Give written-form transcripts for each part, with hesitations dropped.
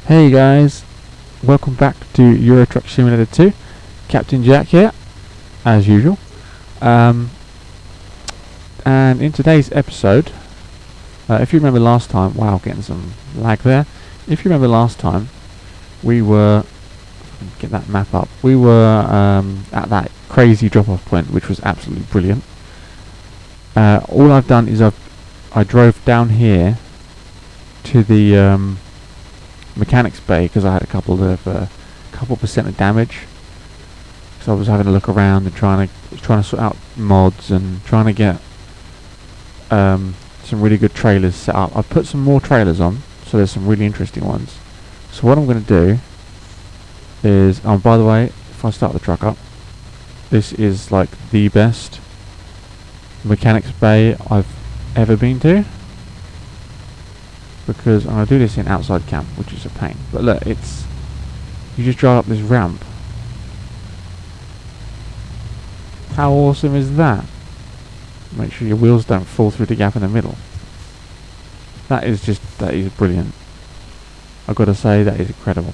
Hey guys, welcome back to Euro Truck Simulator 2. Captain Jack here, as usual. And in today's episode, if you remember last time, wow, getting some lag there. If you remember last time, we were, get that map up, we were at that crazy drop-off point, which was absolutely brilliant. All I've done is I drove down here to the mechanics bay because I had a couple percent of damage. So I was having a look around and trying to sort out mods and trying to get some really good trailers set up. I've put some more trailers on, so there's some really interesting ones. So what I'm going to do is, by the way, if I start the truck up, this is like the best mechanics bay I've ever been to, because I'm going to do this in outside camp, which is a pain. But look, you just drive up this ramp. How awesome is that? Make sure your wheels don't fall through the gap in the middle. That is brilliant. I've got to say, that is incredible.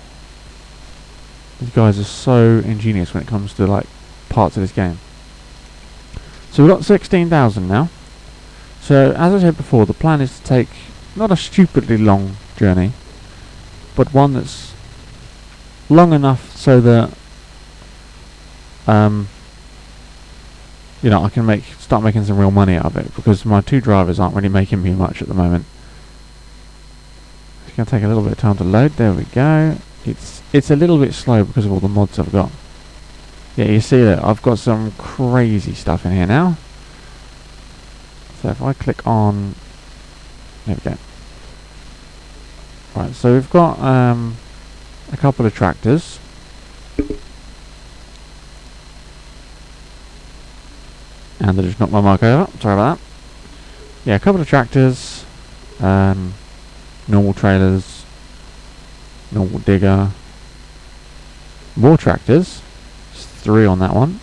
These guys are so ingenious when it comes to like parts of this game. So we've got 16,000 now. So as I said before, the plan is to take not a stupidly long journey, but one that's long enough so that I can start making some real money out of it, because my two drivers aren't really making me much at the moment. It's going to take a little bit of time to load. There we go. It's a little bit slow because of all the mods I've got. Yeah, you see that I've got some crazy stuff in here now. So if I click on, there we go. Right, so we've got a couple of tractors. And I just knocked my mic over. Sorry about that. Yeah, a couple of tractors, normal trailers, normal digger, more tractors. There's 3 on that one.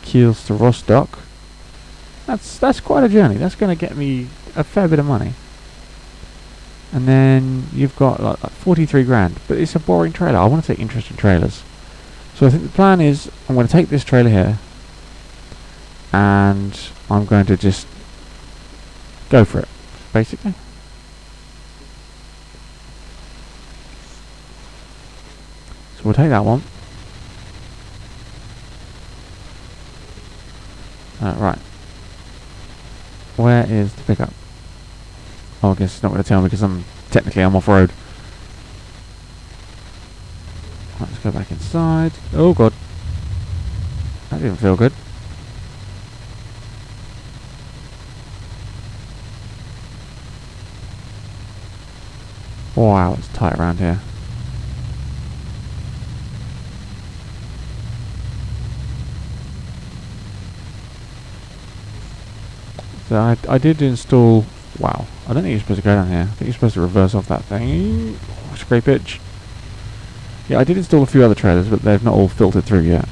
Kielce to Rostock. That's quite a journey. That's going to get me a fair bit of money. And then you've got like 43 grand, but it's a boring trailer. I want to take interesting trailers. So I think the plan is I'm going to take this trailer here, and I'm going to just go for it, basically. So we'll take that one. Right. Where is the pickup? Oh, I guess it's not going to tell me because I'm off-road. Right, let's go back inside. Oh god. That didn't feel good. Wow, it's tight around here. So I did install... Wow, I don't think you're supposed to go down here. I think you're supposed to reverse off that thing. Oh, scrape itch. Yeah, I did install a few other trailers, but they've not all filtered through yet.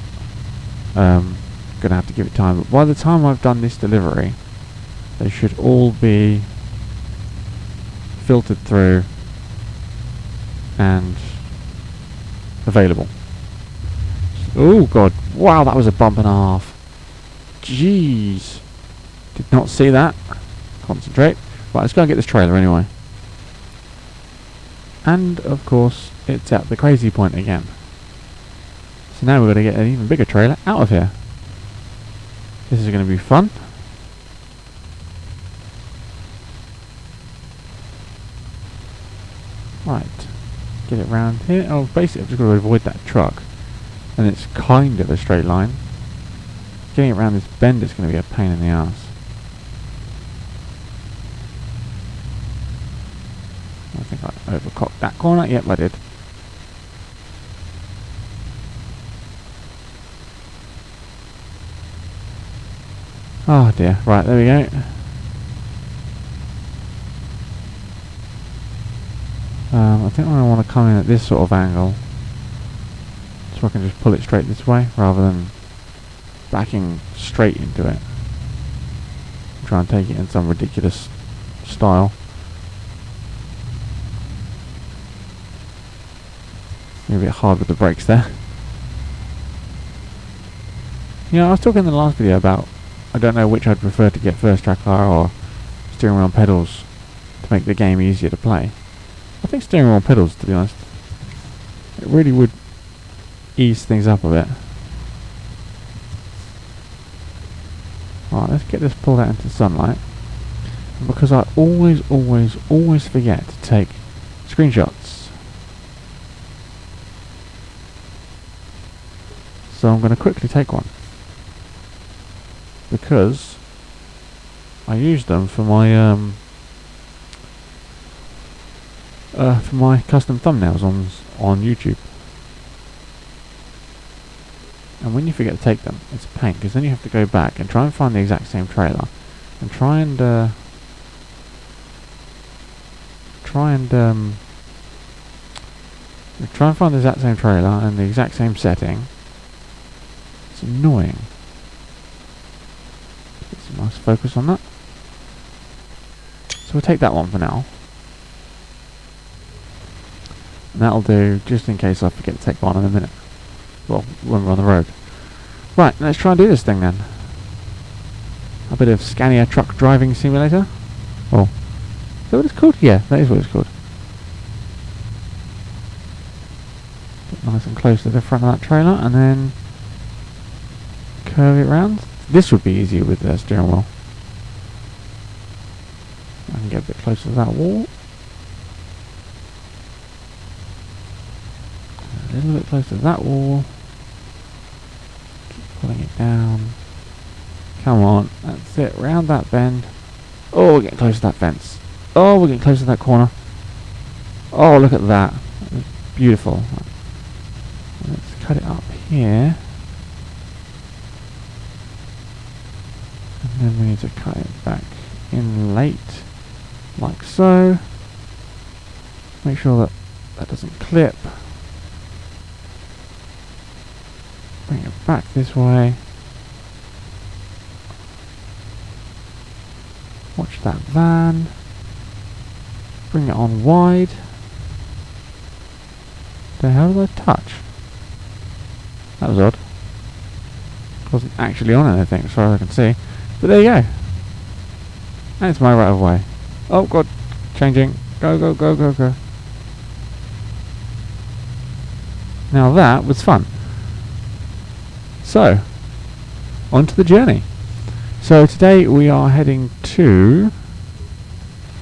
Gonna have to give it time. But by the time I've done this delivery, they should all be filtered through and available. Oh god, wow, that was a bump and a half. Jeez. Did not see that. Concentrate. Right, let's go and get this trailer anyway. And of course, it's at the crazy point again. So now we're going to get an even bigger trailer out of here. This is going to be fun. Right. Get it round here. Oh, basically I've just got to avoid that truck. And it's kind of a straight line. Getting it around this bend is going to be a pain in the ass. I think I overcocked that corner. Yep, I did. Oh dear. Right, there we go. I think I want to come in at this sort of angle, so I can just pull it straight this way rather than backing straight into it. Try and take it in some ridiculous style. Maybe a bit hard with the brakes there. You know, I was talking in the last video about I don't know which I'd prefer to get first, track car or steering wheel and pedals to make the game easier to play. I think steering wheel and pedals, to be honest. It really would ease things up a bit. Alright, let's get this pulled out into sunlight. And because I always forget to take screenshots. So I'm going to quickly take one. Because I use them for my custom thumbnails on YouTube. And when you forget to take them, it's a pain, because then you have to go back and try and find the exact same trailer, and try and find the exact same trailer and the exact same setting. It's annoying. Get some nice focus on that. So we'll take that one for now. And that'll do, just in case I forget to take one in a minute. Well, when we're on the road. Right, let's try and do this thing then. A bit of Scania Truck Driving Simulator. Oh, is that what it's called? Yeah, that is what it's called. Get nice and close to the front of that trailer, and then curve it round. This would be easier with the steering wheel. I can get a bit closer to that wall. A little bit closer to that wall. Keep pulling it down. Come on, that's it, round that bend. Oh, we're getting close to that fence. Oh, we're getting close to that corner. Oh, look at that. That's beautiful. Let's cut it up here. And then we need to cut it back in late, like so. Make sure that that doesn't clip. Bring it back this way. Watch that van. Bring it on wide. The hell did I touch? That was odd. Wasn't actually on anything as far as I can see. But there you go. And it's my right of way. Oh god. Changing. Go, go, go, go, go. Now that was fun. So, on to the journey. So today we are heading to...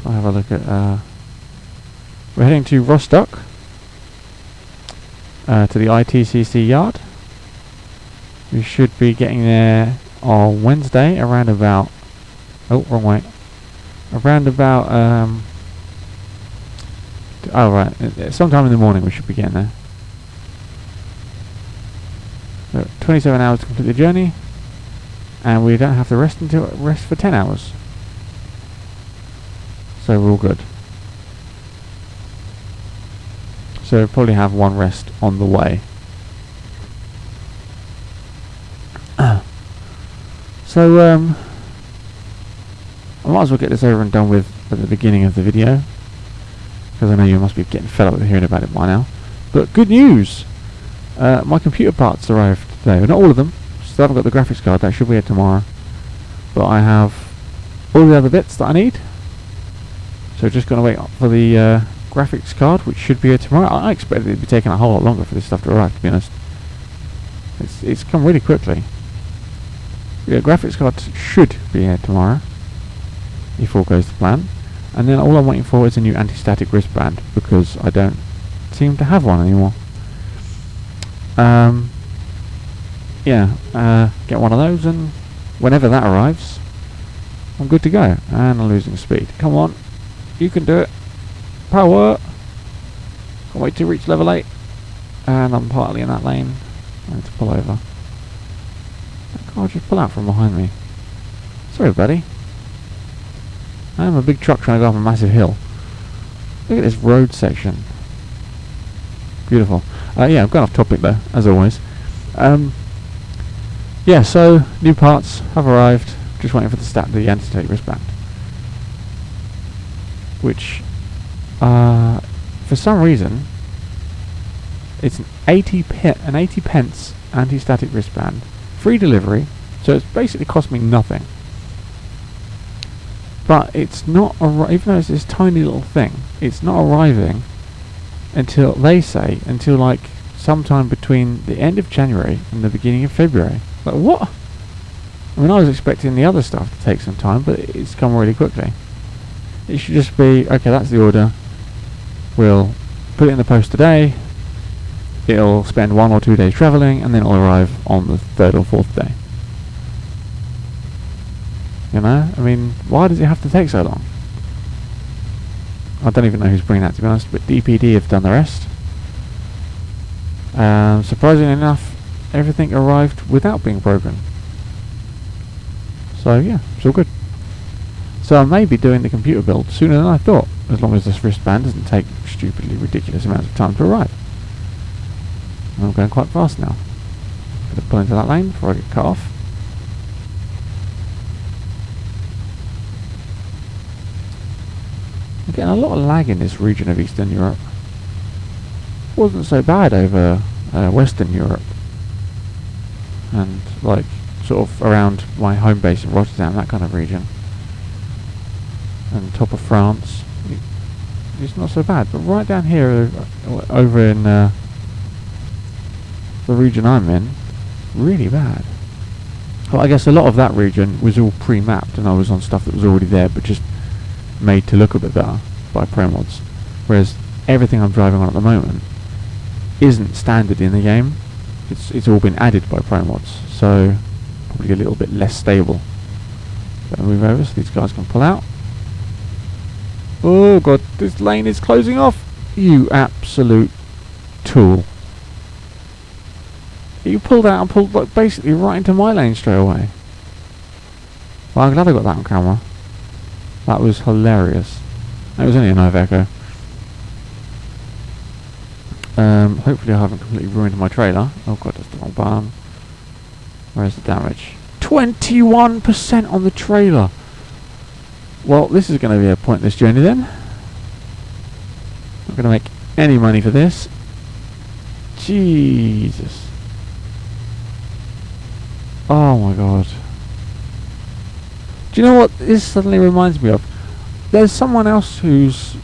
I'll have a look at... we're heading to Rostock. To the ITCC yard. We should be getting there on Wednesday around about... Oh, wrong way. Around about... oh right, sometime in the morning we should be getting there. So 27 hours to complete the journey, and we don't have to rest for 10 hours. So we're all good. So we'll probably have one rest on the way. So I might as well get this over and done with at the beginning of the video, because I know you must be getting fed up with hearing about it by now. But good news! My computer parts arrived today. Well, not all of them. Still haven't got the graphics card. That should be here tomorrow. But I have all the other bits that I need. So just going to wait for the graphics card, which should be here tomorrow. I expected it to be taking a whole lot longer for this stuff to arrive, to be honest. It's come really quickly. Yeah, graphics card should be here tomorrow, if all goes to plan. And then all I'm waiting for is a new anti-static wristband, because I don't seem to have one anymore. Get one of those, and whenever that arrives, I'm good to go. And I'm losing speed. Come on, you can do it. Power. Can't wait to reach level 8. And I'm partly in that lane. I need to pull over. That car just pull out from behind me. Sorry, buddy. I'm a big truck trying to go up a massive hill. Look at this road section. Beautiful. Yeah, I've gone off topic though, as always. Yeah, so new parts have arrived. Just waiting for the anti-static wristband, which, for some reason, It's an 80 pence anti-static wristband, free delivery, so it's basically cost me nothing. But it's not, even though it's this tiny little thing, it's not arriving until, they say, until like sometime between the end of January and the beginning of February. Like, what? I mean, I was expecting the other stuff to take some time, but it's come really quickly. It should just be, okay, that's the order. We'll put it in the post today. It'll spend 1 or 2 days travelling, and then it'll arrive on the 3rd or 4th day. You know? I mean, why does it have to take so long? I don't even know who's bringing that, to be honest, but DPD have done the rest. Surprisingly enough, everything arrived without being broken. So yeah, it's all good. So I may be doing the computer build sooner than I thought, as long as this wristband doesn't take stupidly ridiculous amounts of time to arrive. I'm going quite fast now. Gonna pull into that lane before I get cut off. I'm getting a lot of lag in this region of Eastern Europe. Wasn't so bad over Western Europe, and like sort of around my home base in Rotterdam, that kind of region, and top of France. It's not so bad, but right down here, over in the region I'm in, really bad. Well, I guess a lot of that region was all pre-mapped, and I was on stuff that was already there, but just made to look a bit better by ProMods. Whereas everything I'm driving on at the moment isn't standard in the game. It's all been added by ProMods, so probably a little bit less stable. Gonna move over so these guys can pull out. Oh god, this lane is closing off! You absolute tool. You pulled out and pulled like basically right into my lane straight away. Well, I'm glad I got that on camera. That was hilarious. It was only a Iveco. Hopefully I haven't completely ruined my trailer. Oh god, that's the wrong button. Where's the damage? 21% on the trailer! Well, this is going to be a pointless journey then. Not going to make any money for this. Jesus. Oh my god. Do you know what this suddenly reminds me of? There's someone else whose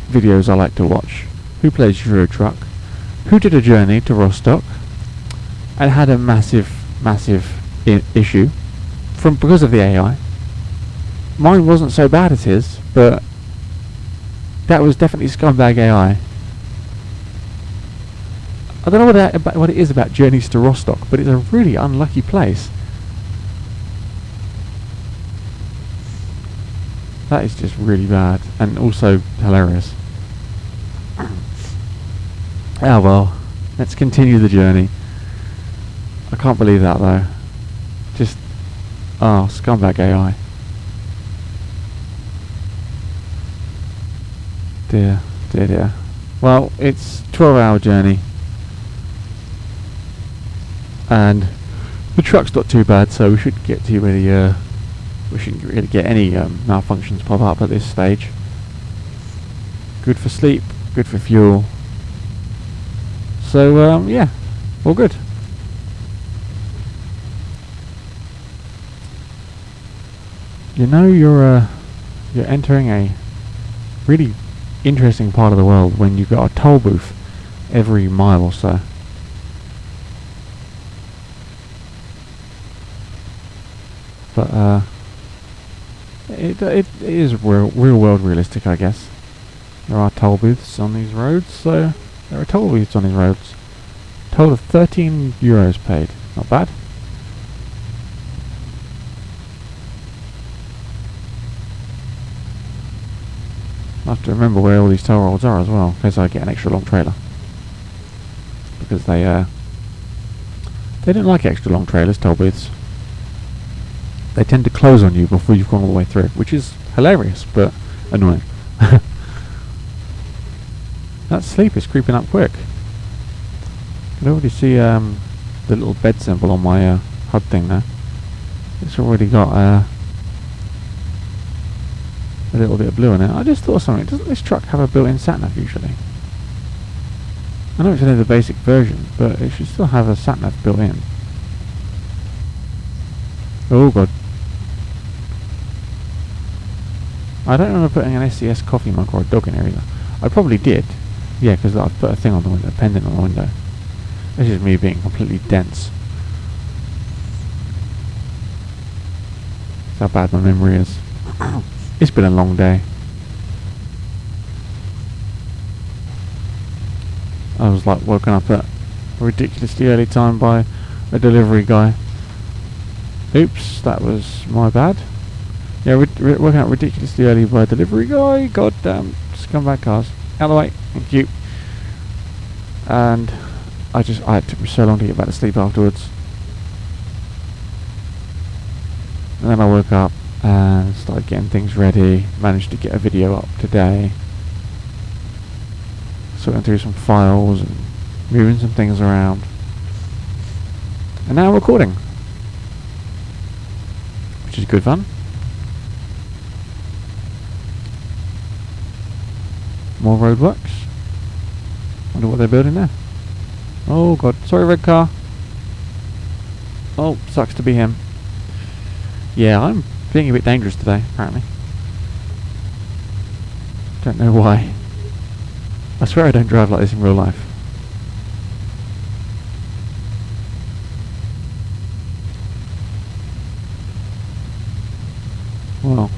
videos I like to watch, who plays Euro Truck, who did a journey to Rostock and had a massive issue because of the AI. Mine wasn't so bad as his, but that was definitely scumbag AI. I don't know what it is about journeys to Rostock, but it's a really unlucky place. That is just really bad, and also hilarious. Ah well, let's continue the journey. I can't believe that though. Just, scumbag AI. Dear, dear, dear. Well, it's a 12-hour journey, and the truck's not too bad, so we shouldn't get too many. We shouldn't really get any malfunctions pop up at this stage. Good for sleep, good for fuel. So yeah, all good. You know, you're entering a really interesting part of the world when you've got a toll booth every mile or so. But it is real world realistic, I guess. There are toll booths on these roads, so there are toll booths on these roads. Total of 13 euros paid. Not bad. I have to remember where all these toll roads are as well, in case I get an extra long trailer. Because they don't like extra long trailers, toll booths. They tend to close on you before you've gone all the way through, which is hilarious, but annoying. That sleep is creeping up quick. I can already see the little bed symbol on my HUD thing there. It's already got a little bit of blue in it. I just thought of something. Doesn't this truck have a built-in sat-nav usually? I know it's only the basic version, but it should still have a sat-nav built in. Oh god. I don't remember putting an SES coffee mug or a dog in here either. I probably did. Yeah, because I've put a thing on the window, a pendant on the window. This is me being completely dense. That's how bad my memory is. It's been a long day. I was like woken up at a ridiculously early time by a delivery guy. Oops, that was my bad. Yeah, woken up ridiculously early by a delivery guy. God damn, scumbag cars. Out of the way, thank you. And it took me so long to get back to sleep afterwards. And then I woke up and started getting things ready. Managed to get a video up today. Sorting through some files and moving some things around. And now I'm recording. Which is good fun. More roadworks. Wonder what they're building there. Oh god, sorry red car. Oh, sucks to be him. Yeah, I'm being a bit dangerous today, apparently. Don't know why. I swear I don't drive like this in real life. Well,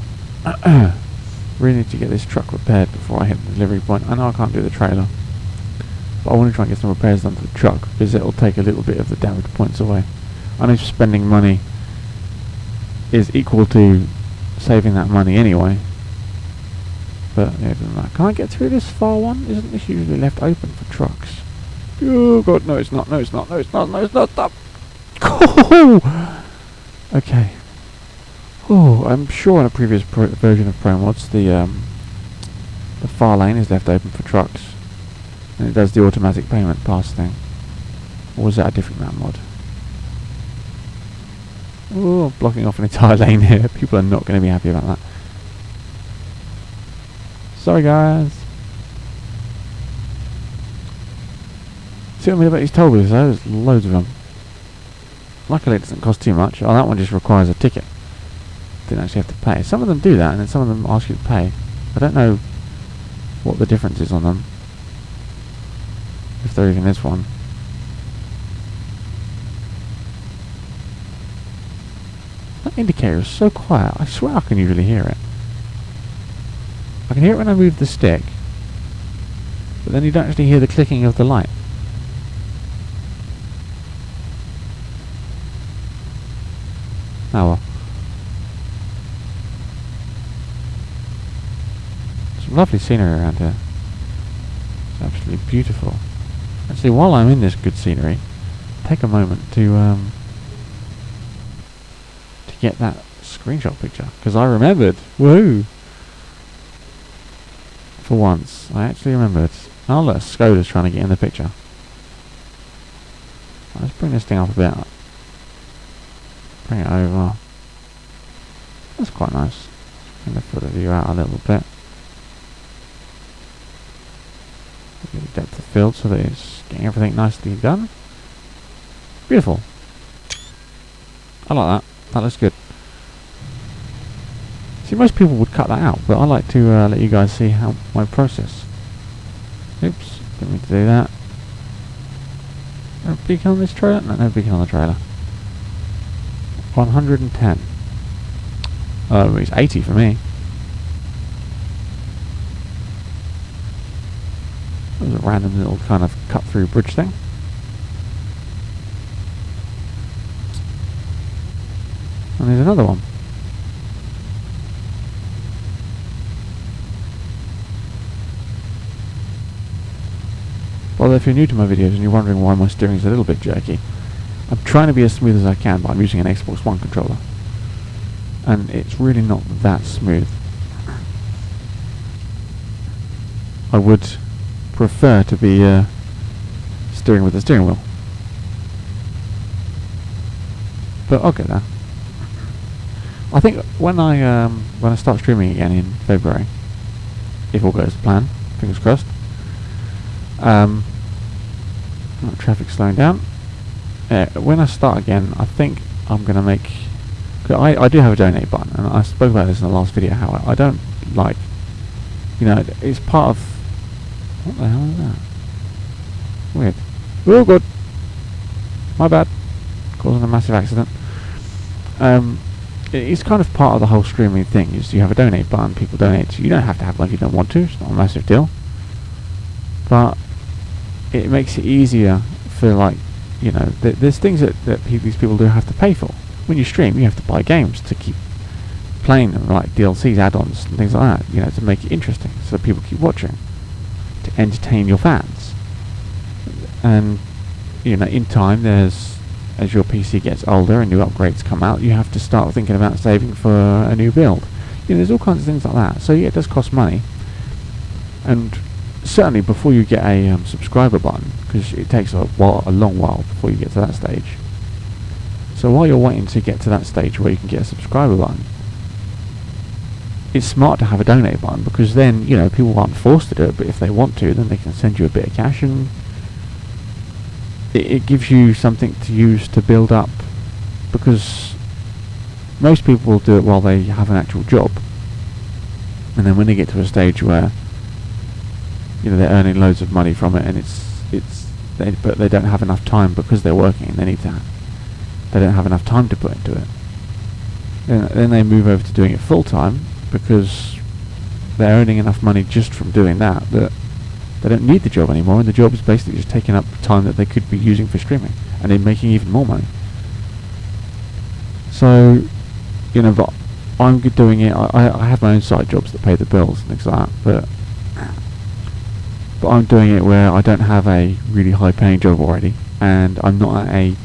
really need to get this truck repaired before I hit the delivery point. I know I can't do the trailer, but I want to try and get some repairs done to the truck because it'll take a little bit of the damage points away. I know spending money is equal to saving that money anyway. But yeah, can I get through this far one? Isn't this usually left open for trucks? Oh god, no it's not, no it's not, no it's not, no it's not, stop! Okay. Oh, I'm sure in a previous version of ProMods the far lane is left open for trucks. And it does the automatic payment pass thing. Or was that a different map mod? Oh, blocking off an entire lane here. People are not going to be happy about that. Sorry guys. See what I mean about these toll booths though? There's loads of them. Luckily it doesn't cost too much. Oh, that one just requires a ticket. Didn't actually have to pay. Some of them do that and then some of them ask you to pay. I don't know what the difference is on them. If there even is one. That indicator is so quiet. I swear I can usually hear it. I can hear it when I move the stick, but then you don't actually hear the clicking of the light. Oh well. Some lovely scenery around here. It's absolutely beautiful. Actually, while I'm in this good scenery, take a moment to get that screenshot picture, because I remembered. Woohoo! For once, I actually remembered. Oh look, Skoda's trying to get in the picture. Let's bring this thing up a bit. Bring it over. That's quite nice. Bring the field of view out a little bit. Get the depth of field so that it's getting everything nicely done. Beautiful. I like that. That looks good. See, most people would cut that out, but I like to let you guys see how my process. Oops, didn't mean to do that. No beacon on this trailer? No, no beacon on the trailer. 110. Oh, it's 80 for me. That was a random little kind of cut-through bridge thing. And there's another one. Well, if you're new to my videos and you're wondering why my steering is a little bit jerky, I'm trying to be as smooth as I can, but I'm using an Xbox One controller. And it's really not that smooth. I would prefer to be steering with the steering wheel. But I'll get there. I think when I start streaming again in February, if all goes to plan, fingers crossed, Traffic slowing down. When I start again, I think I'm going to make... I do have a donate button, and I spoke about this in the last video, how I don't like... it's part of... What the hell is that? Weird. Oh, good. My bad. Causing a massive accident. It's kind of part of the whole streaming thing, is you have a donate button, people donate. You don't have to have one if you don't want to, it's not a massive deal. But it makes it easier for, like, there's things that these people do have to pay for. When you stream, you have to buy games to keep playing them, like DLCs, add-ons, and things like that, to make it interesting, so people keep watching, to entertain your fans. And, in time, as your PC gets older and new upgrades come out, you have to start thinking about saving for a new build. There's all kinds of things like that. So yeah, it does cost money. And certainly before you get a subscriber button, because it takes a long while before you get to that stage. So while you're waiting to get to that stage where you can get a subscriber button, it's smart to have a donate button, because then, people aren't forced to do it, but if they want to, then they can send you a bit of cash, and it gives you something to use to build up, because most people will do it while they have an actual job, and then when they get to a stage where they're earning loads of money from it, and but they don't have enough time because they're working, and they don't have enough time to put into it, then they move over to doing it full time, because they're earning enough money just from doing that they don't need the job anymore, and the job is basically just taking up time that they could be using for streaming, and then making even more money. So, but I'm doing it. I have my own side jobs that pay the bills and things like that, but I'm doing it where I don't have a really high paying job already, and I'm not at a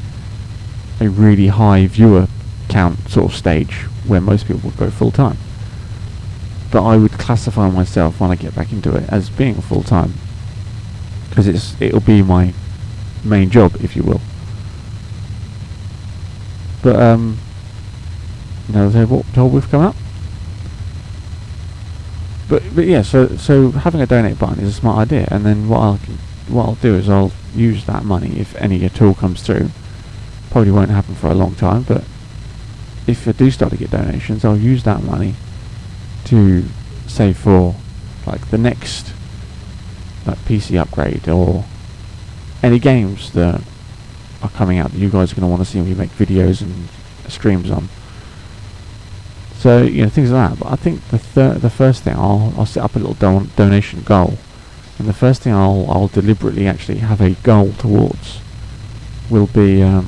really high viewer count sort of stage where most people would go full time. But I would classify myself, when I get back into it, as being full time, because it'll be my main job, if you will. But what we've come up. But yeah, so having a donate button is a smart idea, and then what I'll do is I'll use that money, if any at all comes through. Probably won't happen for a long time, but if I do start to get donations, I'll use that money to save for like the next PC upgrade, or any games that are coming out that you guys are going to want to see when we make videos and streams on. So things like that. But I think the first thing I'll set up a little donation goal, and the first thing I'll deliberately actually have a goal towards will be a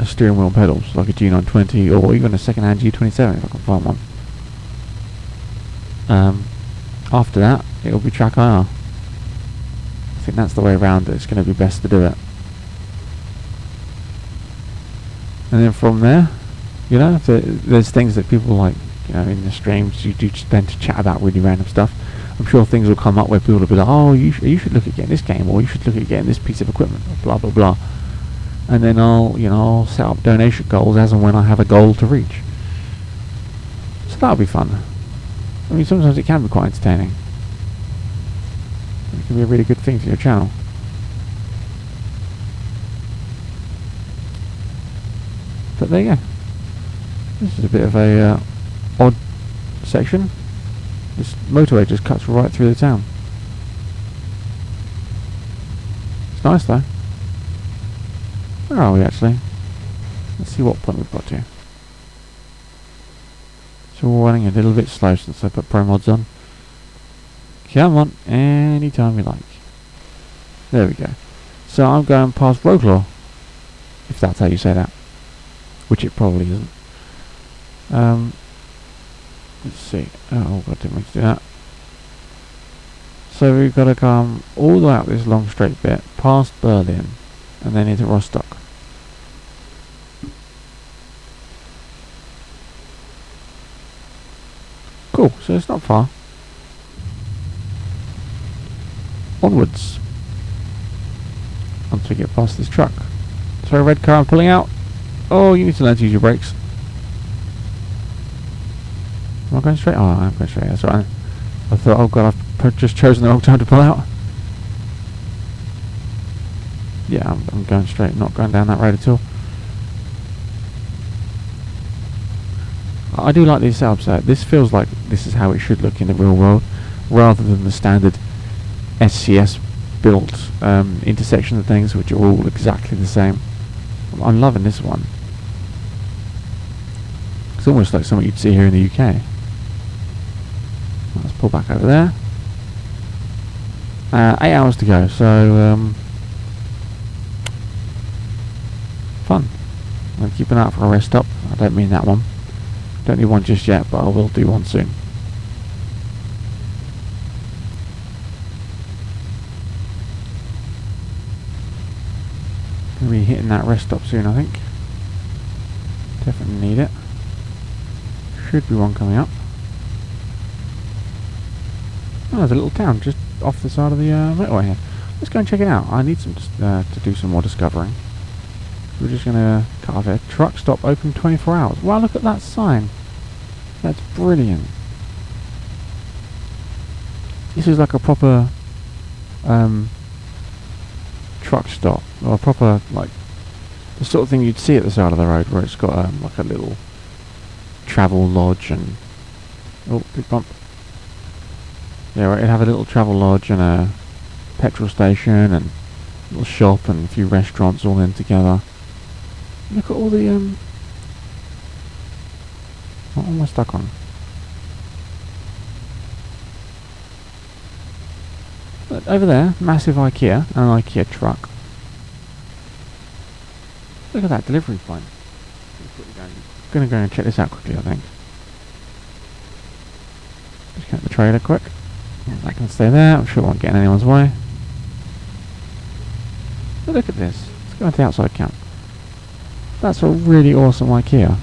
steering wheel and pedals, like a G920 or even a second-hand G27 if I can find one. After that, it'll be track IR. I think that's the way around it. It's going to be best to do it. And then from there, if there's things that people like, in the streams, you do tend to chat about really random stuff. I'm sure things will come up where people will be like, oh, you should look at getting this game, or you should look at getting this piece of equipment, or blah blah blah. And then I'll set up donation goals as and when I have a goal to reach. So that'll be fun. I mean, sometimes it can be quite entertaining. It can be a really good thing for your channel. But there you go. This is a bit of a odd section. This motorway just cuts right through the town. It's nice though. Where are we actually? Let's see what point we've got to. So we're running a little bit slow since I put pro mods on. Come on, anytime you like. There we go. So I'm going past Roklaw, if that's how you say that, which it probably isn't. Let's see. Oh god, didn't mean to do that. So we've got to come all the way up this long straight bit, past Berlin, and then into Rostock. Cool, so it's not far. Onwards. Once we get past this truck. Sorry, red car, I'm pulling out. Oh, you need to learn to use your brakes. Am I going straight? Oh, I'm going straight, that's right. I thought, oh god, I've just chosen the wrong time to pull out. Yeah, I'm going straight, not going down that road at all. I do like these setups though. This feels like this is how it should look in the real world, rather than the standard SCS built intersection of things, which are all exactly the same. I'm loving this one. It's almost like something you'd see here in the UK. Let's pull back over there. 8 hours to go, so fun. I'm going to keep an eye out for a rest stop. I don't mean that one. Don't need one just yet, but I will do one soon. Going to be hitting that rest stop soon, I think. Definitely need it. Should be one coming up. Oh, there's a little town just off the side of the motorway here. Let's go and check it out. I need some to do some more discovering. We're just going to cut off here. Truck stop open 24 hours. Wow, look at that sign. That's brilliant. This is like a proper truck stop, or a proper, like, the sort of thing you'd see at the side of the road, where it's got like a little travel lodge and... oh, big bump. Yeah, right, it'd have a little travel lodge and a petrol station and a little shop and a few restaurants all in together. Look at all the what am I stuck on? But over there, massive IKEA and an IKEA truck. Look at that delivery point. Gonna go and check this out quickly, I think. Just get the trailer quick. That can stay there. I'm sure it won't get in anyone's way. But look at this. Let's go into the outside camp. That's a really awesome IKEA.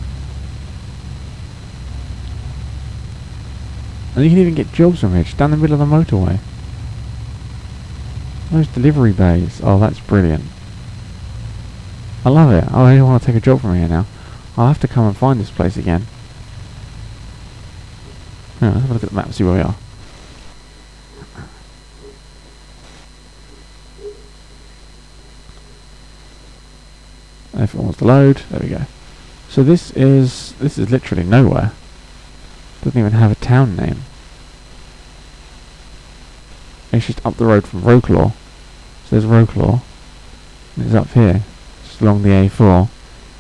And you can even get jobs from here, just down the middle of the motorway. Those delivery bays. Oh, that's brilliant. I love it. Oh, I want to take a job from here now. I'll have to come and find this place again. Yeah, let's have a look at the map and see where we are. If it wants to load, there we go. So this is literally nowhere. Doesn't even have a town name. It's just up the road from Wroclaw. So there's Wroclaw. And it's up here. Just along the A4.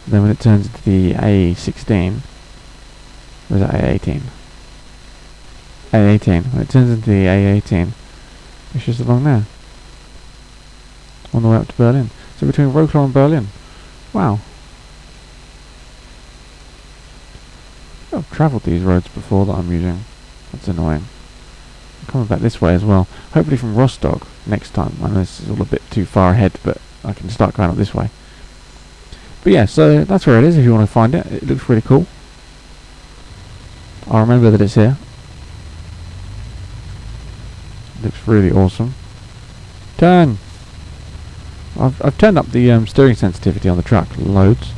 And then when it turns into the A16. Or is that A18? A18. When it turns into the A18, it's just along there. On the way up to Berlin. So between Wroclaw and Berlin. Wow. I've travelled these roads before that I'm using. That's annoying. I'm coming back this way as well. Hopefully from Rostock next time. I know this is all a bit too far ahead, but I can start going up this way. But yeah, so that's where it is if you want to find it. It looks really cool. I'll remember that it's here. It looks really awesome. Turn! I've turned up the steering sensitivity on the truck loads.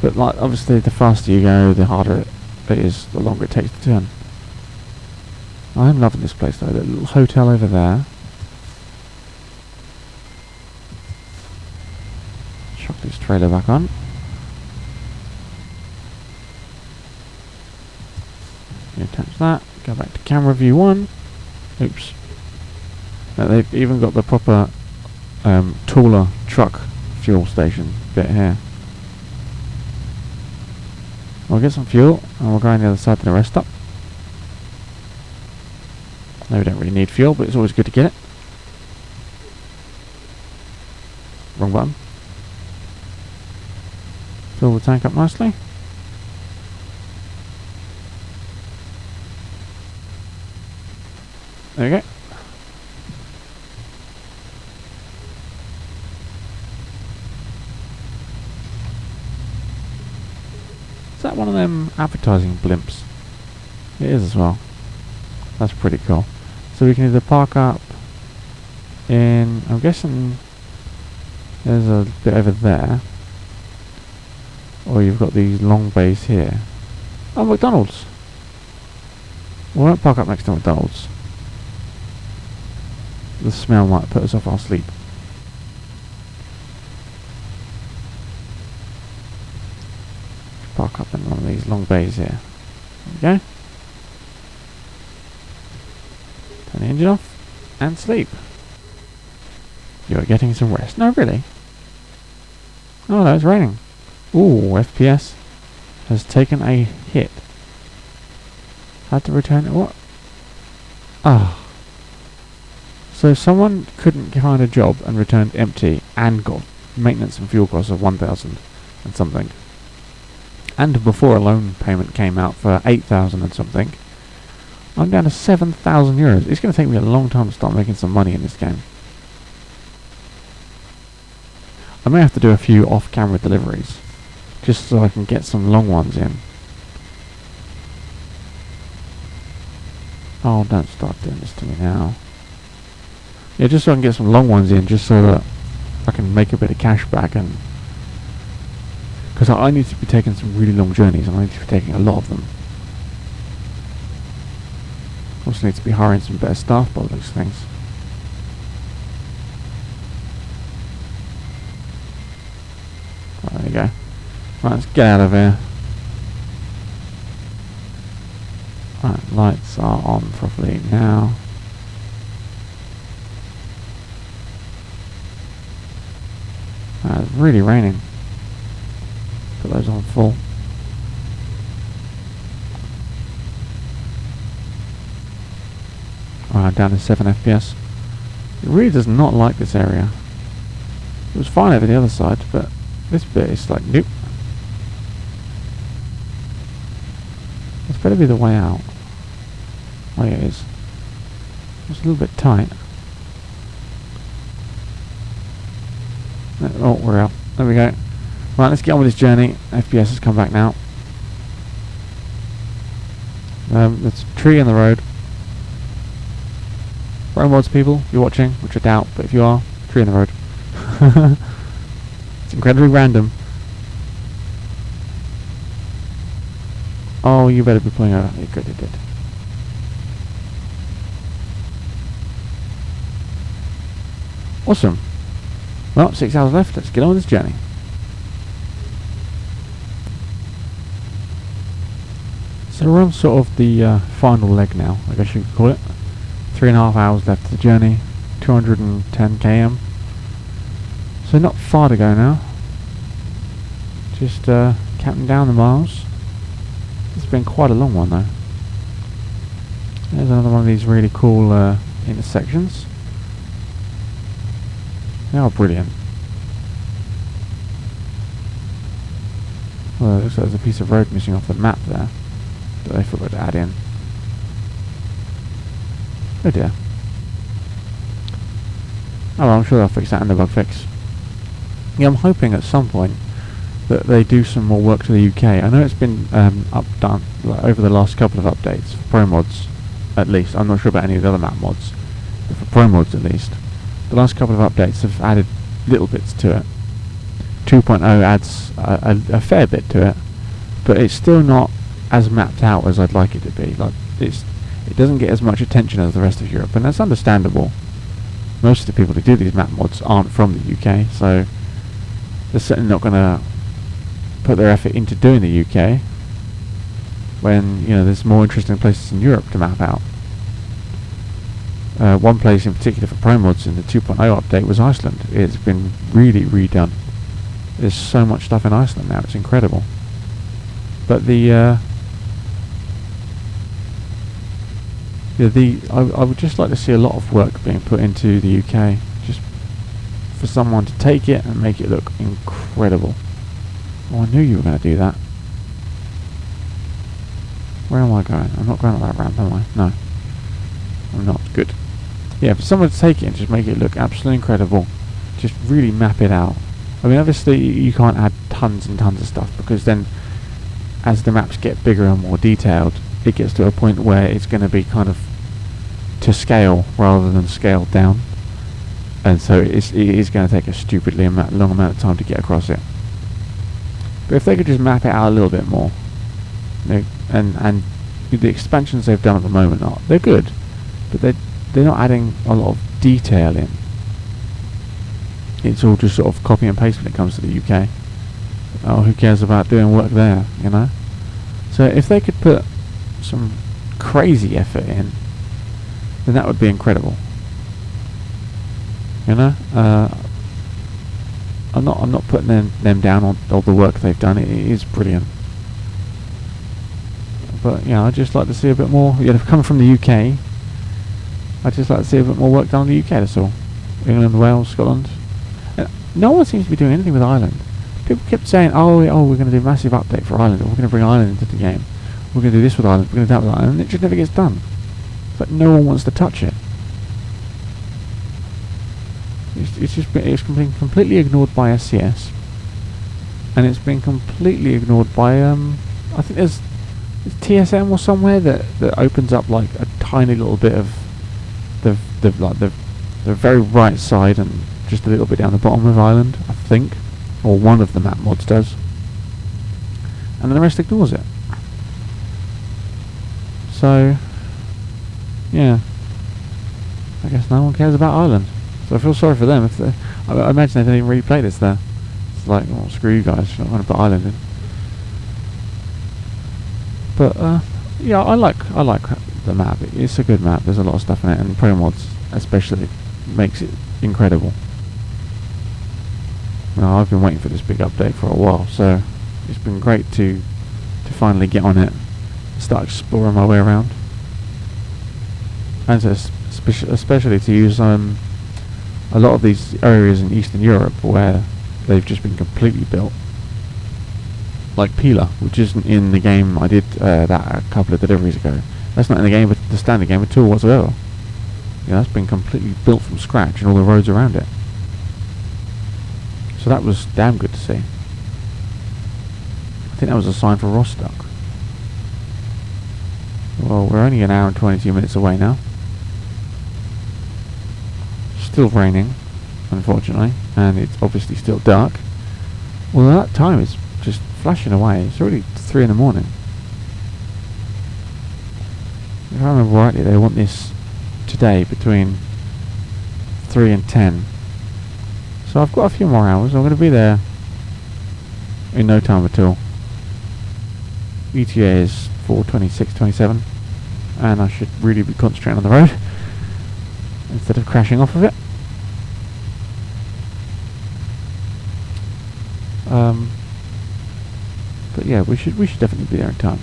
But like obviously the faster you go, the harder it is, the longer it takes to turn. I'm loving this place though, the little hotel over there. Chuck this trailer back on. Attach that, go back to camera view 1. Oops. Now they've even got the proper taller truck fuel station bit here. We'll get some fuel and we'll go on the other side to the rest stop. No, we don't really need fuel, but it's always good to get it. Wrong button. Fill the tank up nicely. There we go. Is that one of them advertising blimps? It is as well. That's pretty cool. So we can either park up in, I'm guessing there's a bit over there, or you've got these long bays here. Oh, McDonald's! We won't park up next to McDonald's. The smell might put us off our sleep. park up in one of these long bays here. There we go. Turn the engine off and sleep. You're getting some rest. No, really? Oh no, it's raining. Ooh, FPS has taken a hit. Had to return it. What? Ah. So someone couldn't find a job and returned empty and got maintenance and fuel costs of 1,000 and something. And before a loan payment came out for 8,000 and something, I'm down to 7,000 euros. It's going to take me a long time to start making some money in this game. I may have to do a few off-camera deliveries, just so I can get some long ones in. Oh, don't start doing this to me now. Yeah, just so I can get some long ones in, just so that I can make a bit of cash back, and because I need to be taking some really long journeys, and I need to be taking a lot of them. Also need to be hiring some better staff by those things. Right, there you go. Right, let's get out of here. Right, lights are on properly now. It's really raining. Put those on full. Alright, down to 7 FPS. It really does not like this area. It was fine over the other side, but this bit is like, nope. This better be the way out. Oh yeah, it is. It's a little bit tight. Oh, we're out. There we go. Right, let's get on with this journey. FPS has come back now. There's a tree in the road. Mods people, if you're watching, which I doubt, but if you are, tree in the road. It's incredibly random. Oh, you better be pulling over. You good, you did. Awesome. Well, 6 hours left. Let's get on with this journey. So we're on sort of the final leg now, I guess you could call it. 3.5 hours left of the journey. 210 km. So not far to go now. Just counting down the miles. It's been quite a long one though. There's another one of these really cool intersections. They are brilliant. Well, it looks like there's a piece of road missing off the map there that they forgot to add in. Oh dear. Oh well, I'm sure they'll fix that in the bug fix. Yeah, I'm hoping at some point that they do some more work to the UK. I know it's been done over the last couple of updates for Pro mods, at least. I'm not sure about any of the other map mods, but for Pro mods at least. The last couple of updates have added little bits to it. 2.0 adds a fair bit to it, but it's still not as mapped out as I'd like it to be. Like it doesn't get as much attention as the rest of Europe, and that's understandable. Most of the people who do these map mods aren't from the UK, so they're certainly not going to put their effort into doing the UK when, you know, there's more interesting places in Europe to map out. One place in particular for Pro mods in the 2.0 update was Iceland. It's been really redone. There's so much stuff in Iceland now, it's incredible. But I would just like to see a lot of work being put into the UK, just for someone to take it and make it look incredible. Oh, I knew you were going to do that. Where am I going? I'm not going up that ramp, am I? No. I'm not. Good. Yeah, for someone to take it and just make it look absolutely incredible, just really map it out. I mean, obviously you can't add tons and tons of stuff, because then as the maps get bigger and more detailed, it gets to a point where it's going to be kind of to scale rather than scaled down, and so it is going to take a stupidly long amount of time to get across it. But if they could just map it out a little bit more, you know, and the expansions they've done at the moment they're good, but they're not adding a lot of detail in. It's all just sort of copy and paste when it comes to the UK. oh, who cares about doing work there, you know? So if they could put some crazy effort in, then that would be incredible. You know, I'm not putting them down on all the work they've done. It is brilliant, but you know, I'd just like to see a bit more. You know, coming from the UK, I'd just like to see a bit more work done in the UK. That's all. England, Wales, Scotland. No one seems to be doing anything with Ireland. People kept saying, "Oh, we're going to do a massive update for Ireland. We're going to bring Ireland into the game. We're going to do this with Ireland. We're going to do that with Ireland." And it just never gets done. It's like no one wants to touch it. It's been completely ignored by SCS, and it's been completely ignored by I think there's TSM or somewhere that opens up like a tiny little bit of the very right side and just a little bit down the bottom of Ireland, I think, or one of the map mods does, and then the rest ignores it. So yeah, I guess no one cares about Ireland. So I feel sorry for them. If I imagine they didn't even really play this there. It's like, oh, screw you guys, you're not going to put Ireland in. But yeah, I like the map. It's a good map. There's a lot of stuff in it, and Pro Mods especially makes it incredible. Well, I've been waiting for this big update for a while, so it's been great to finally get on it, start exploring my way around, and especially to use a lot of these areas in Eastern Europe where they've just been completely built, like Pila, which isn't in the game. I did that a couple of deliveries ago. That's not in the game, but the standard game at all whatsoever. Yeah, that's been completely built from scratch, and all the roads around it. So that was damn good to see. I think that was a sign for Rostock. Well, we're only an hour and 22 minutes away now. Still raining, unfortunately, and it's obviously still dark. Well, that time is just flashing away. It's already 3 in the morning. If I remember rightly, they want this today between 3 and 10. So I've got a few more hours. I'm going to be there in no time at all. ETA is 4:26:27, and I should really be concentrating on the road instead of crashing off of it. But yeah, we should definitely be there in time.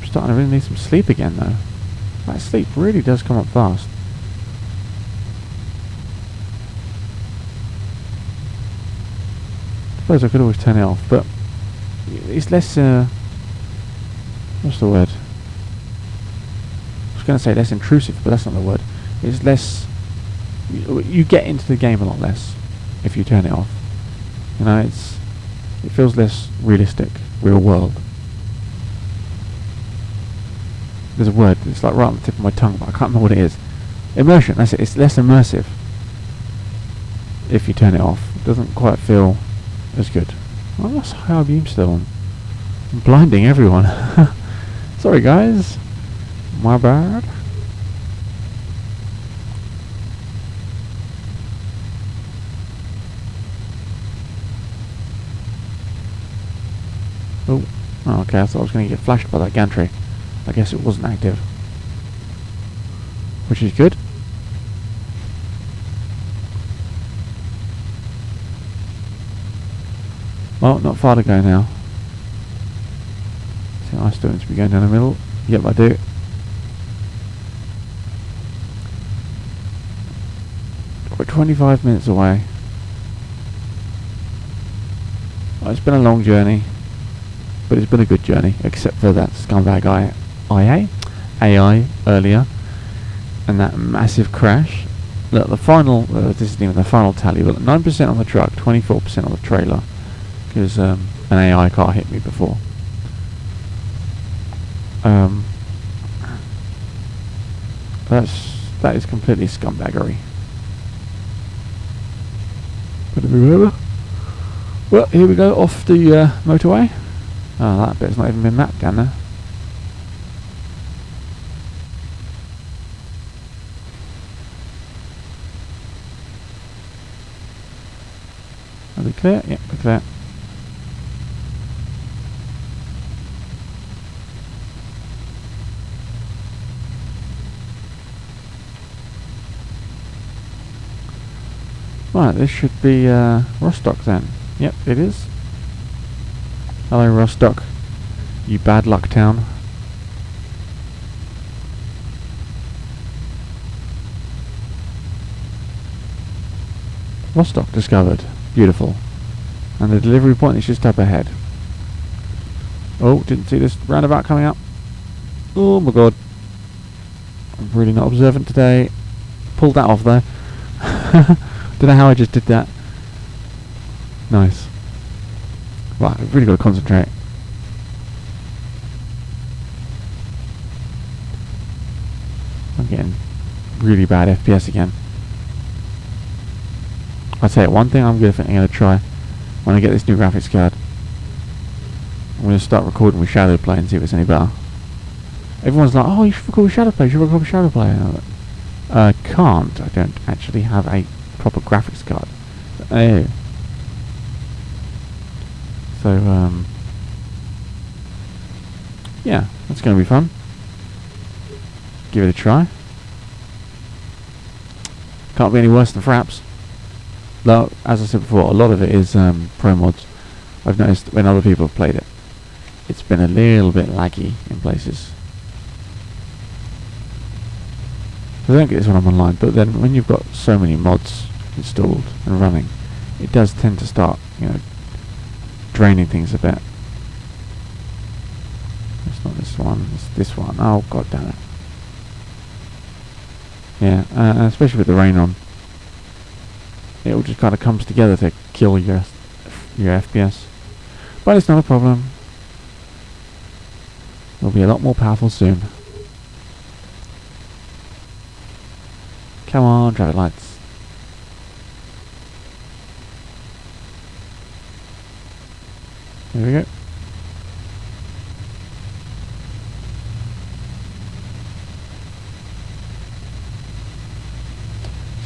I'm starting to really need some sleep again though. That sleep really does come up fast. I suppose I could always turn it off, but it's less what's the word? I was going to say less intrusive, but that's not the word. It's less. You get into the game a lot less if you turn it off. You know, it feels less realistic, real world. There's a word. It's like right on the tip of my tongue, but I can't remember what it is. Immersion. That's it. It's less immersive if you turn it off. It doesn't quite feel as good. Oh, that's high beam still on. I'm blinding everyone. Sorry guys. My bad. Oh, okay, I thought I was going to get flashed by that gantry. I guess it wasn't active. Which is good. Well, not far to go now. So I still need to be going down the middle. Yep, I do. We're 25 minutes away. Well, it's been a long journey, but it's been a good journey, except for that scumbag AI earlier, and that massive crash. Look, the final, this isn't even the final tally, but 9% on the truck, 24% on the trailer, because an AI car hit me before. That is completely scumbaggery. Well, here we go off the motorway. Oh, that bit's not even been mapped down there. Are we clear? Yep, we're clear. Right, this should be Rostock then. Yep, it is. Hello Rostock, you bad luck town. Rostock discovered. Beautiful. And the delivery point is just up ahead. Oh, didn't see this roundabout coming up. Oh my god. I'm really not observant today. Pulled that off though. Don't know how I just did that. Nice. Right, I've really got to concentrate. I'm getting really bad FPS again. I'll tell you one thing I'm going to try when I get this new graphics card. I'm going to start recording with shadow play and see if it's any better. Everyone's like, oh, you should record with shadow play, can't. I don't actually have a proper graphics card. Oh. So, yeah, that's going to be fun. Give it a try. Can't be any worse than Fraps. Though, as I said before, a lot of it is pro mods. I've noticed when other people have played it, it's been a little bit laggy in places. I don't get this when I'm online, but then when you've got so many mods installed and running, it does tend to start, draining things a bit. It's not this one, it's this one. Oh god damn it. Yeah, especially with the rain on. It all just kind of comes together to kill your FPS. But it's not a problem. It'll be a lot more powerful soon. Come on, traffic lights. There we go.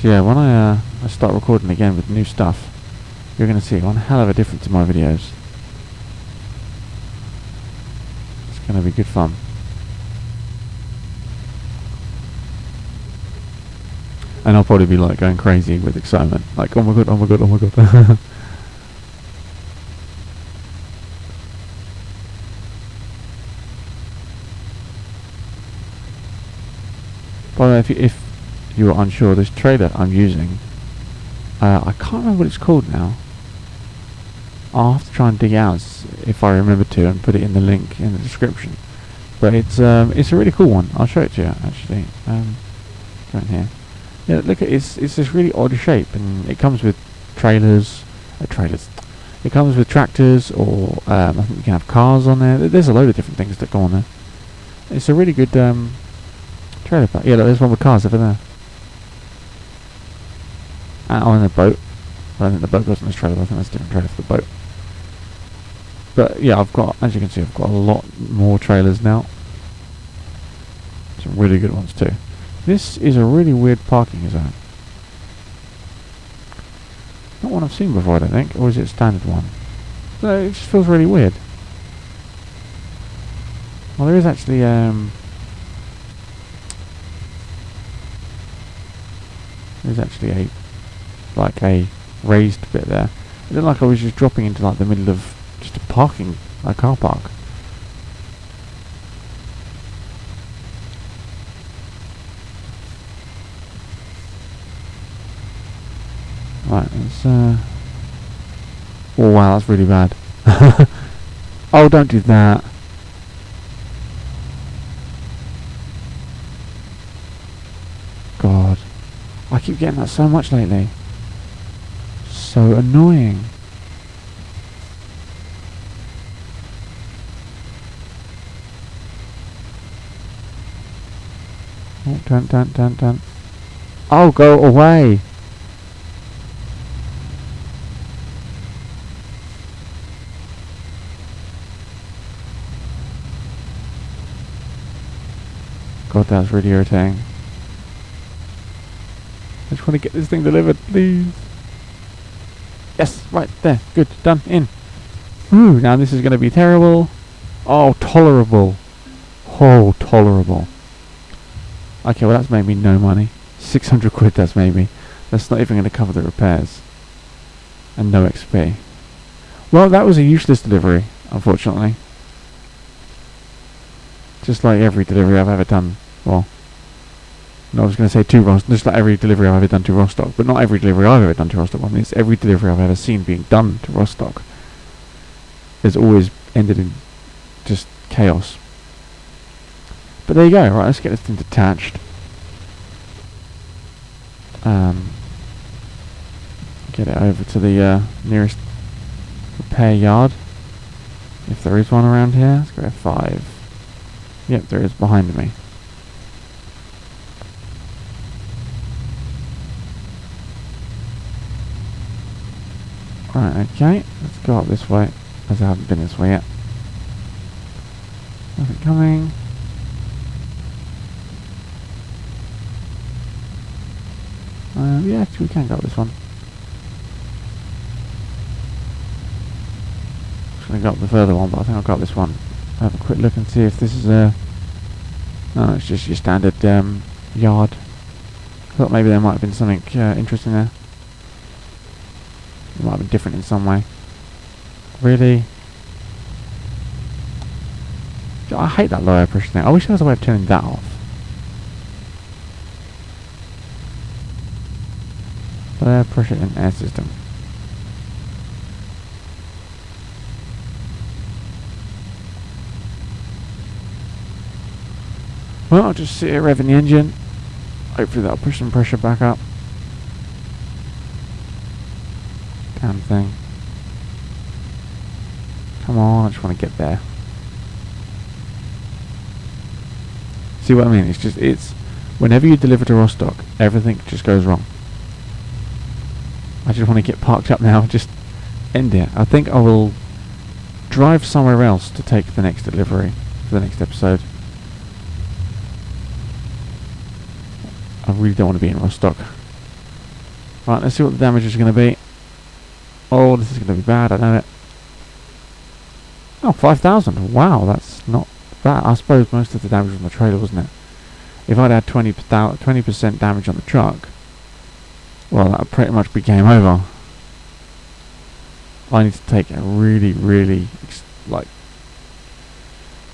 So yeah, when I start recording again with new stuff, you're going to see one hell of a difference in my videos. It's going to be good fun. And I'll probably be like going crazy with excitement. Like, oh my god, oh my god, oh my god. By the way, if you are unsure, this trailer I'm using, I can't remember what it's called now. I'll have to try and dig it out if I remember to and put it in the link in the description. But it's a really cool one. I'll show it to you actually. Right here. Yeah, look at it's this really odd shape, and it comes with trailers. It comes with tractors, or I think you can have cars on there. There's a load of different things that go on there. It's a really good trailer park. Yeah, look, there's one with cars over there. On a boat. I don't think the boat goes on this trailer. I think that's a different trailer for the boat. But yeah, I've got, as you can see, I've got a lot more trailers now. Some really good ones too. This is a really weird parking zone. Not one I've seen before, I don't think. Or is it a standard one? So it just feels really weird. Well, there is actually a raised bit there. It looked like I was just dropping into like the middle of just a car park. Right, let's oh wow, that's really bad. Oh, don't do that. God. I keep getting that so much lately. So annoying. Oh, don't. Oh, go away. God, that's really irritating. I just want to get this thing delivered, please. Yes, right there. Good, done, in. Ooh, now this is going to be terrible. Oh, tolerable. Oh, tolerable. Okay, well that's made me no money. 600 quid that's made me. That's not even going to cover the repairs. And no XP. Well, that was a useless delivery, unfortunately. Just like every delivery I've ever done. Well, no, I was going to say to Rostock. Just like every delivery I've ever done to Rostock. But not every delivery I've ever done to Rostock. I mean, it's every delivery I've ever seen being done to Rostock. Has always ended in just chaos. But there you go. Right, let's get this thing detached. Get it over to the nearest repair yard, if there is one around here. Let's go F5. Yep, there is behind me. Right, okay, let's go up this way, as I haven't been this way yet. Nothing coming. Yeah, actually we can go up this one. Just gonna go up the further one, but I think I'll go up this one. Have a quick look and see if this is a... No, it's just your standard yard. I thought maybe there might have been something interesting there. It might have been different in some way. Really? I hate that low air pressure thing. I wish there was a way of turning that off. Low air pressure in air system. Well, I'll just sit here revving the engine. Hopefully that'll push some pressure back up. Damn thing. Come on, I just want to get there. See what I mean? It's whenever you deliver to Rostock, everything just goes wrong. I just want to get parked up now, just end it. I think I will drive somewhere else to take the next delivery for the next episode. I really don't want to be in Rostock. Right, let's see what the damage is going to be. Oh, this is going to be bad, I know it. Oh, 5,000. Wow, that's not bad. I suppose most of the damage was on the trailer, wasn't it? If I'd had 20% damage on the truck, well, that would pretty much be game over. I need to take a really, really, like,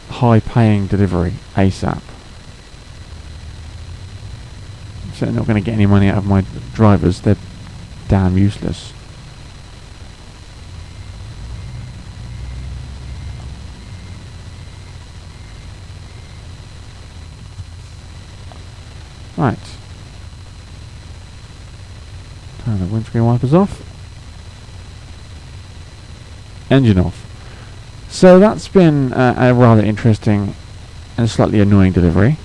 high-paying delivery ASAP. I'm certainly not going to get any money out of my drivers. They're damn useless. Right. Turn the windscreen wipers off. Engine off. So that's been a rather interesting and slightly annoying delivery.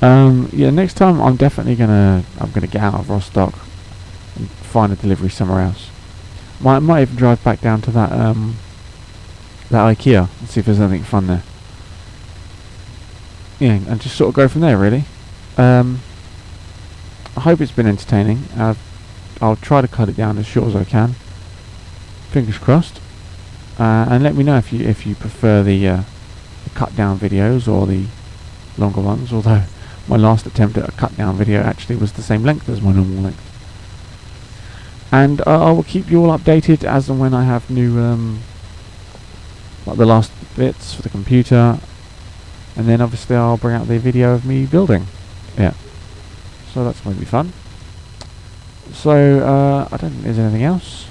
Yeah, next time I'm definitely gonna get out of Rostock and find a delivery somewhere else. Might even drive back down to that that IKEA and see if there's anything fun there. Yeah, and just sort of go from there really. I hope it's been entertaining. I'll try to cut it down as short as I can. Fingers crossed. And let me know if you prefer the cut down videos or the longer ones. Although my last attempt at a cut down video actually was the same length as my normal length. And I will keep you all updated as and when I have new like the last bits for the computer. And then obviously I'll bring out the video of me building. Yeah. So that's going to be fun. So I don't think there's anything else.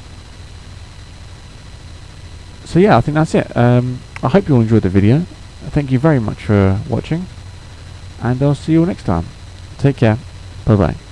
So yeah, I think that's it. I hope you all enjoyed the video. Thank you very much for watching. And I'll see you all next time. Take care. Bye bye.